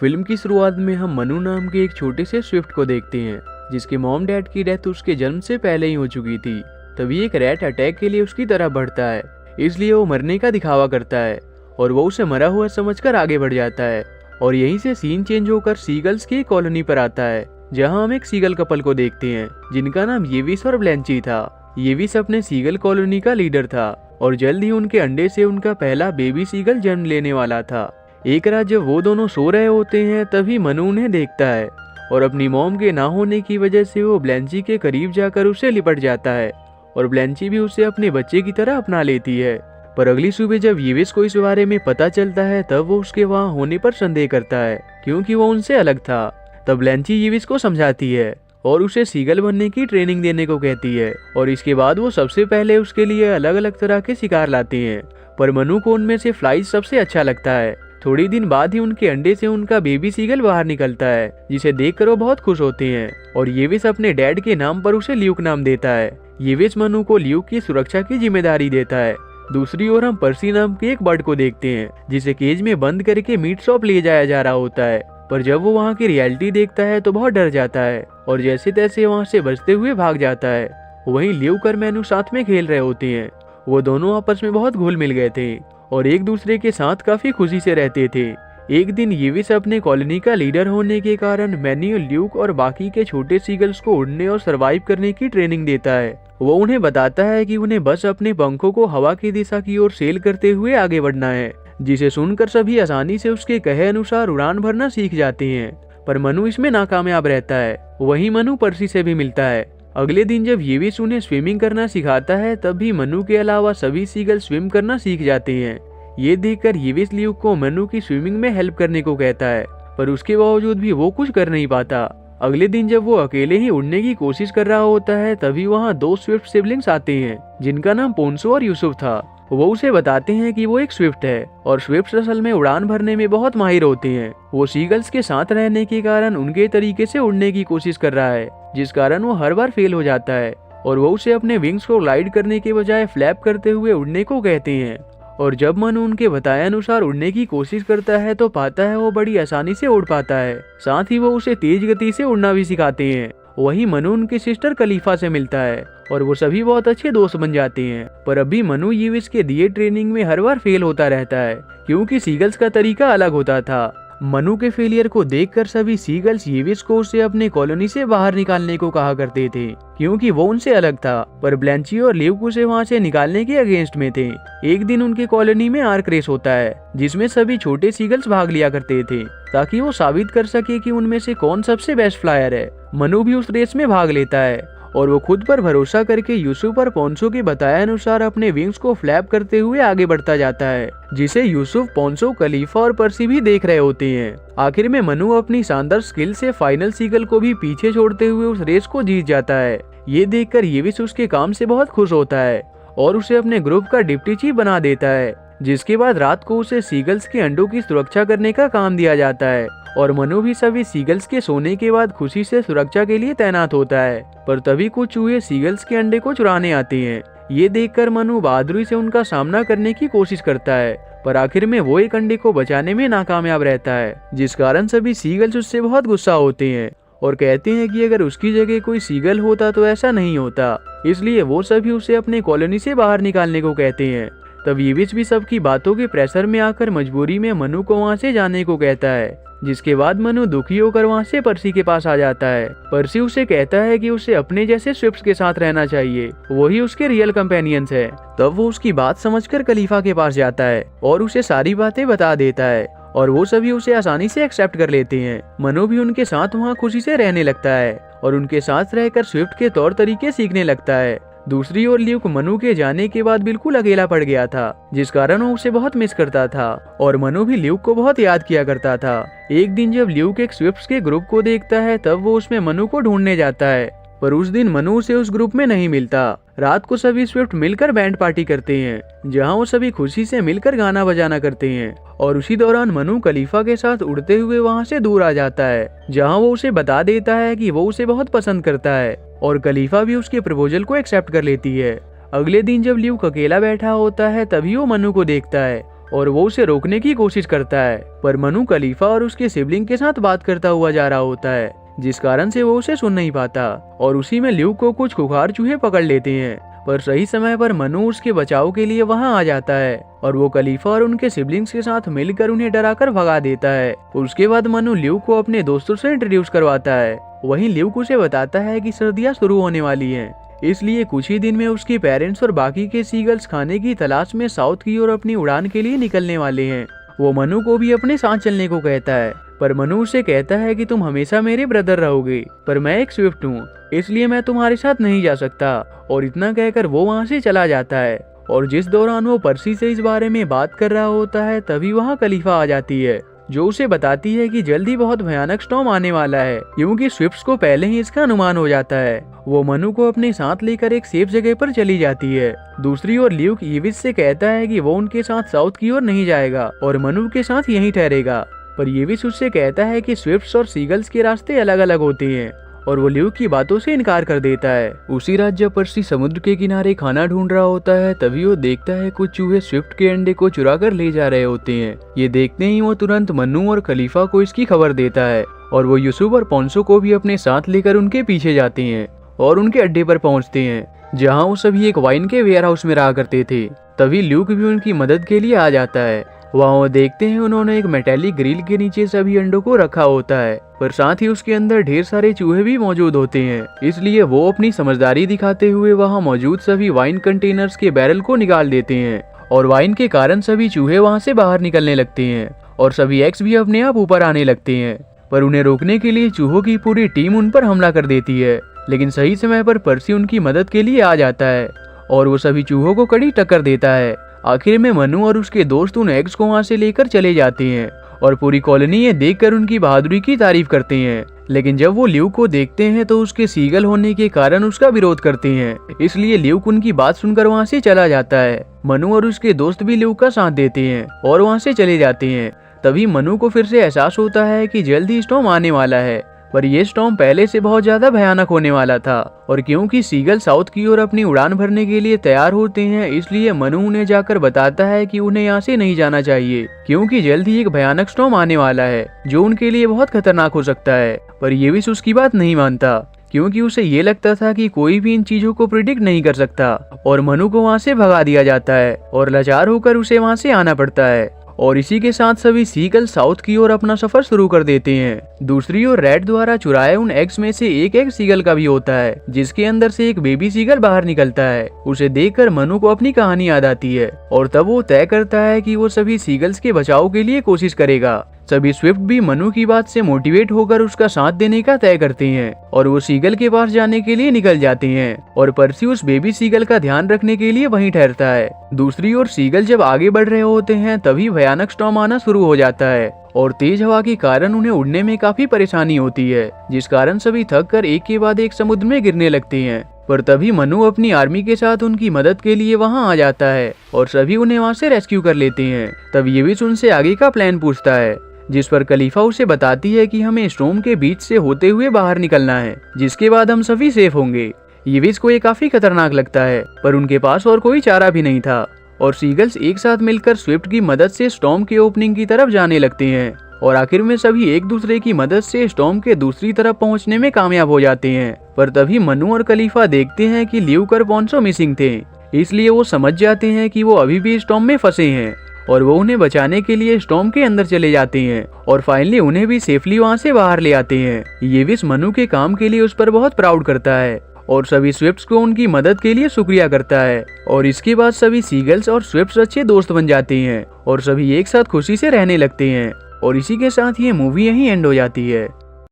Film की शुरुआत में हम मनु नाम के एक छोटे से स्विफ्ट को देखते हैं जिसके मॉम डैड की डेथ उसके जन्म से पहले ही हो चुकी थी। तभी एक रैट अटैक के लिए उसकी तरफ बढ़ता है, इसलिए वो मरने का दिखावा करता है और वो उसे मरा हुआ समझकर आगे बढ़ जाता है। और यहीं से सीन चेंज होकर सीगल्स की कॉलोनी पर आता है, जहां हम एक सीगल कपल को देखते हैं जिनका नाम येविस और ब्लैंची था। येविस अपने सीगल कॉलोनी का लीडर था और जल्द ही उनके अंडे से उनका पहला बेबी सीगल जन्म लेने वाला था। एक रात जब वो दोनों सो रहे होते हैं तभी मनु उन्हें देखता है और अपनी मॉम के ना होने की वजह से वो ब्लैंची के करीब जाकर उसे लिपट जाता है और ब्लैंची भी उसे अपने बच्चे की तरह अपना लेती है। पर अगली सुबह जब येविस को इस बारे में पता चलता है तब वो उसके वहाँ होने पर संदेह करता है क्योंकि वो उनसे अलग था। तब ब्लैंची येविस को समझाती है और उसे सीगल बनने की ट्रेनिंग देने को कहती है और इसके बाद वो सबसे पहले उसके लिए अलग अलग तरह के शिकार लाते हैं। पर मनु को उनमें से फ्लाइज सबसे अच्छा लगता है। थोड़ी दिन बाद ही उनके अंडे से उनका बेबी सीगल बाहर निकलता है, जिसे देखकर वो बहुत खुश होते हैं और येविस अपने डैड के नाम पर उसे ल्यूक नाम देता है। येविस मनु को ल्यूक की सुरक्षा की जिम्मेदारी देता है। दूसरी ओर हम पर्सी नाम के एक बर्ड को देखते हैं जिसे केज में बंद करके मीट शॉप ले जाया जा रहा होता है। पर जब वो वहाँ की रियलिटी देखता है तो बहुत डर जाता है और जैसे तैसे वहाँ से बचते हुए भाग जाता है। वहीं ल्यूक और मैनू साथ में खेल रहे होते हैं। वो दोनों आपस में बहुत घुल मिल गए थे और एक दूसरे के साथ काफी खुशी से रहते थे। एक दिन येविस अपने कॉलोनी का लीडर होने के कारण मैन्यू, ल्यूक और बाकी के छोटे सीगल्स को उड़ने और सरवाइव करने की ट्रेनिंग देता है। वो उन्हें बताता है कि उन्हें बस अपने पंखों को हवा की दिशा की ओर सेल करते हुए आगे बढ़ना है, जिसे सुनकर सभी आसानी से उसके कहे अनुसार उड़ान भरना सीख जाते हैं। पर मनु इसमें नाकामयाब रहता है। वहीं मनु पर्सी से भी मिलता है। अगले दिन जब येविस उन्हें स्विमिंग करना सिखाता है तब भी मनु के अलावा सभी सीगल स्विम करना सीख जाते हैं। ये देखकर येविस ल्यूक को मनु की स्विमिंग में हेल्प करने को कहता है, पर उसके बावजूद भी वो कुछ कर नहीं पाता। अगले दिन जब वो अकेले ही उड़ने की कोशिश कर रहा होता है तभी वहाँ दो स्विफ्ट सिबलिंग्स आते हैं जिनका नाम पोन्सो और यूसुफ था। वो उसे बताते हैं कि वो एक स्विफ्ट है और स्विफ्ट असल में उड़ान भरने में बहुत माहिर होते हैं। वो सीगल्स के साथ रहने के कारण उनके तरीके से उड़ने की कोशिश कर रहा है, जिस कारण वो हर बार फेल हो जाता है और वो उसे अपने विंग्स को ग्लाइड करने के बजाय फ्लैप करते हुए उड़ने को कहते हैं। और जब मनु उनके बताए अनुसार उड़ने की कोशिश करता है तो पाता है वो बड़ी आसानी से उड़ पाता है। साथ ही वो उसे तेज गति से उड़ना भी सिखाते हैं। वहीं मनु उनकी सिस्टर खलीफा से मिलता है और वो सभी बहुत अच्छे दोस्त बन जाते हैं। पर अभी मनु येविस के दिए ट्रेनिंग में हर बार फेल होता रहता है क्योंकि सीगल्स का तरीका अलग होता था। मनु के फेलियर को देखकर सभी सीगल्स येविस को उसे अपने कॉलोनी से बाहर निकालने को कहा करते थे क्योंकि वो उनसे अलग था। पर ब्लैंची और ल्यूक उसे वहाँ से निकालने के अगेंस्ट में थे। एक दिन उनके कॉलोनी में आर्क रेस होता है जिसमें सभी छोटे सीगल्स भाग लिया करते थे ताकि वो साबित कर सके कि उनमें से कौन सबसे बेस्ट फ्लायर है। मनु भी उस रेस में भाग लेता है और वो खुद पर भरोसा करके यूसुफ और पोन्सो के बताए अनुसार अपने विंग्स को फ्लैप करते हुए आगे बढ़ता जाता है, जिसे यूसुफ, पोन्सो, खलीफा और पर्सी भी देख रहे होते हैं। आखिर में मनु अपनी शानदार स्किल से फाइनल सीगल को भी पीछे छोड़ते हुए उस रेस को जीत जाता है। ये देखकर येविस उसके काम से बहुत खुश होता है और उसे अपने ग्रुप का डिप्टी चीफ बना देता है, जिसके बाद रात को उसे सीगल्स के अंडों की सुरक्षा करने का काम दिया जाता है और मनु भी सभी सीगल्स के सोने के बाद खुशी से सुरक्षा के लिए तैनात होता है। पर तभी कुछ चूहे सीगल्स के अंडे को चुराने आते हैं। ये देखकर मनु बहादुरी से उनका सामना करने की कोशिश करता है, पर आखिर में वो एक अंडे को बचाने में नाकामयाब रहता है, जिस कारण सभी सीगल्स उससे बहुत गुस्सा होते हैं और कहते हैं कि अगर उसकी जगह कोई सीगल होता तो ऐसा नहीं होता। इसलिए वो सभी उसे अपने कॉलोनी से बाहर निकालने को कहते हैं। तब येविस भी सबकी बातों के प्रेशर में आकर मजबूरी में मनु को वहाँ से जाने को कहता है, जिसके बाद मनु दुखी होकर वहाँ से पर्सी के पास आ जाता है। पर्सी उसे कहता है कि उसे अपने जैसे स्विफ्ट्स के साथ रहना चाहिए, वही उसके रियल कंपेनियंस है। तब वो उसकी बात समझकर खलीफा के पास जाता है और उसे सारी बातें बता देता है और वो सभी उसे आसानी से एक्सेप्ट कर लेते हैं। मनु भी उनके साथ वहाँ खुशी से रहने लगता है और उनके साथ रहकर स्विफ्ट के तौर तरीके सीखने लगता है। दूसरी ओर ल्यूक मनु के जाने के बाद बिल्कुल अकेला पड़ गया था, जिस कारण वो उसे बहुत मिस करता था और मनु भी ल्यूक को बहुत याद किया करता था। एक दिन जब ल्यूक एक स्विफ्ट्स के ग्रुप को देखता है तब वो उसमें मनु को ढूंढने जाता है, पर उस दिन मनु उसे उस ग्रुप में नहीं मिलता। रात को सभी स्विफ्ट मिलकर बैंड पार्टी करते हैं जहां वो सभी खुशी से मिलकर गाना बजाना करते हैं और उसी दौरान मनु खलीफा के साथ उड़ते हुए वहां से दूर आ जाता है, जहां वो उसे बता देता है कि वो उसे बहुत पसंद करता है और खलीफा भी उसके प्रपोजल को एक्सेप्ट कर लेती है। अगले दिन जब ल्यूक अकेला बैठा होता है तभी वो मनु को देखता है और वो उसे रोकने की कोशिश करता है, पर मनु खलीफा और उसके सिबलिंग के साथ बात करता हुआ जा रहा होता है, जिस कारण से वो उसे सुन नहीं पाता। और उसी में ल्यूक को कुछ खुखार चूहे पकड़ लेते हैं, पर सही समय पर मनु उसके बचाव के लिए वहां आ जाता है और वो खलीफा और उनके सिबलिंग्स के साथ मिलकर उन्हें डराकर भगा देता है। उसके बाद मनु ल्यूक को अपने दोस्तों से इंट्रोड्यूस करवाता है। वहीं ल्यूक उसे बताता है कि सर्दियां शुरू होने वाली हैं, इसलिए कुछ ही दिन में उसके पेरेंट्स और बाकी के सीगल्स खाने की तलाश में साउथ की ओर अपनी उड़ान के लिए निकलने वाले हैं। वो मनु को भी अपने साथ चलने को कहता है, पर मनु उसे कहता है कि तुम हमेशा मेरे ब्रदर रहोगे, पर मैं एक स्विफ्ट हूँ, इसलिए मैं तुम्हारे साथ नहीं जा सकता। और इतना कहकर वो वहाँ से चला जाता है। और जिस दौरान वो पर्सी से इस बारे में बात कर रहा होता है, तभी वहाँ खलीफा आ जाती है, जो उसे बताती है कि जल्दी बहुत भयानक स्टॉर्म आने वाला है, क्योंकि स्विफ्ट्स को पहले ही इसका अनुमान हो जाता है। वो मनु को अपने साथ लेकर एक सेफ जगह पर चली जाती है। दूसरी ओर ल्यूक येविस से कहता है कि वो उनके साथ साउथ की ओर नहीं जाएगा और मनु के साथ यहीं ठहरेगा, पर येविस उससे कहता है कि स्विफ्ट्स और सीगल्स के रास्ते अलग अलग होते हैं और वो ल्यूक की बातों से इनकार कर देता है। उसी रात जब पर्सी समुद्र के किनारे खाना ढूंढ रहा होता है, तभी वो देखता है कुछ चूहे स्विफ्ट के अंडे को चुरा कर ले जा रहे होते हैं। ये देखते ही वो तुरंत मन्नू और खलीफा को इसकी खबर देता है और वो यूसुफ और पोंसो को भी अपने साथ लेकर उनके पीछे जाते हैं और उनके अड्डे पर पहुंचते हैं, जहां वो सभी एक वाइन के वेयर हाउस में रहा करते थे। तभी ल्यूक भी उनकी मदद के लिए आ जाता है। वहाँ वो देखते हैं उन्होंने एक मेटालिक ग्रिल के नीचे सभी अंडों को रखा होता है, पर साथ ही उसके अंदर ढेर सारे चूहे भी मौजूद होते हैं। इसलिए वो अपनी समझदारी दिखाते हुए वहाँ मौजूद सभी वाइन कंटेनर्स के बैरल को निकाल देते हैं और वाइन के कारण सभी चूहे वहाँ से बाहर निकलने लगते हैं और सभी एग्स भी अपने आप ऊपर आने लगते हैं। पर उन्हें रोकने के लिए चूहों की पूरी टीम उन पर हमला कर देती है, लेकिन सही समय पर पर्सी उनकी मदद के लिए आ जाता है और वो सभी चूहों को कड़ी टक्कर देता है। आखिर में मनु और उसके दोस्त उन एग्स को वहां से लेकर चले जाते हैं और पूरी कॉलोनी ये देखकर उनकी बहादुरी की तारीफ करते हैं। लेकिन जब वो ल्यूक को देखते हैं तो उसके सीगल होने के कारण उसका विरोध करते हैं, इसलिए ल्यूक उनकी बात सुनकर वहां से चला जाता है। मनु और उसके दोस्त भी ल्यूक का साथ देते हैं और वहां से चले जाते हैं। तभी मनु को फिर से एहसास होता है कि जल्दी स्टॉर्म आने वाला है, पर यह स्टॉर्म पहले से बहुत ज्यादा भयानक होने वाला था। और क्योंकि सीगल साउथ की ओर अपनी उड़ान भरने के लिए तैयार होते हैं, इसलिए मनु उन्हें जाकर बताता है कि उन्हें यहाँ से नहीं जाना चाहिए, क्योंकि जल्द ही एक भयानक स्टॉर्म आने वाला है जो उनके लिए बहुत खतरनाक हो सकता है। पर येविस उसकी बात नहीं मानता, क्योंकि उसे ये लगता था कि कोई भी इन चीजों को प्रिडिक्ट नहीं कर सकता। और मनु को वहाँ से भगा दिया जाता है और लाचार होकर उसे वहाँ से आना पड़ता है। और इसी के साथ सभी सीगल साउथ की ओर अपना सफर शुरू कर देते हैं। दूसरी ओर रेड द्वारा चुराए उन एग्स में से एक एग सीगल का भी होता है, जिसके अंदर से एक बेबी सीगल बाहर निकलता है। उसे देखकर मनु को अपनी कहानी याद आती है और तब वो तय करता है कि वो सभी सीगल्स के बचाव के लिए कोशिश करेगा। सभी स्विफ्ट भी मनु की बात से मोटिवेट होकर उसका साथ देने का तय करते हैं और वो सीगल के पास जाने के लिए निकल जाते हैं और पर्सी उस बेबी सीगल का ध्यान रखने के लिए वहीं ठहरता है। दूसरी ओर सीगल जब आगे बढ़ रहे होते हैं, तभी भयानक स्टॉर्म आना शुरू हो जाता है और तेज हवा के कारण उन्हें उड़ने में काफी परेशानी होती है, जिस कारण सभी थक कर एक के बाद एक समुद्र में गिरने लगते हैं। पर तभी मनु अपनी आर्मी के साथ उनकी मदद के लिए वहां आ जाता है और सभी उन्हें वहां से रेस्क्यू कर लेते हैं। तब येविस उनसे आगे का प्लान पूछता है, जिस पर खलीफा उसे बताती है कि हमें स्टॉर्म के बीच से होते हुए बाहर निकलना है, जिसके बाद हम सभी सेफ होंगे। येविस को ये काफी खतरनाक लगता है, पर उनके पास और कोई चारा भी नहीं था और सीगल्स एक साथ मिलकर स्विफ्ट की मदद से स्टॉर्म के ओपनिंग की तरफ जाने लगते हैं और आखिर में सभी एक दूसरे की मदद से स्टॉर्म के दूसरी तरफ पहुंचने में कामयाब हो जाते हैं। पर तभी मनु और खलीफा देखते हैं कि ल्यूक और पोंसो मिसिंग थे, इसलिए वो समझ जाते हैं कि वो अभी भी स्टॉर्म में फंसे हैं और वो उन्हें बचाने के लिए स्टॉर्म के अंदर चले जाते हैं और फाइनली उन्हें भी सेफली वहां से बाहर ले आते हैं। येविस मनु के काम के लिए उस पर बहुत प्राउड करता है और सभी स्विफ्ट्स को उनकी मदद के लिए शुक्रिया करता है और इसके बाद सभी सीगल्स और स्विफ्ट्स अच्छे दोस्त बन जाते हैं और सभी एक साथ खुशी से रहने लगते हैं। और इसी के साथ ये मूवी यहीं एंड हो जाती है।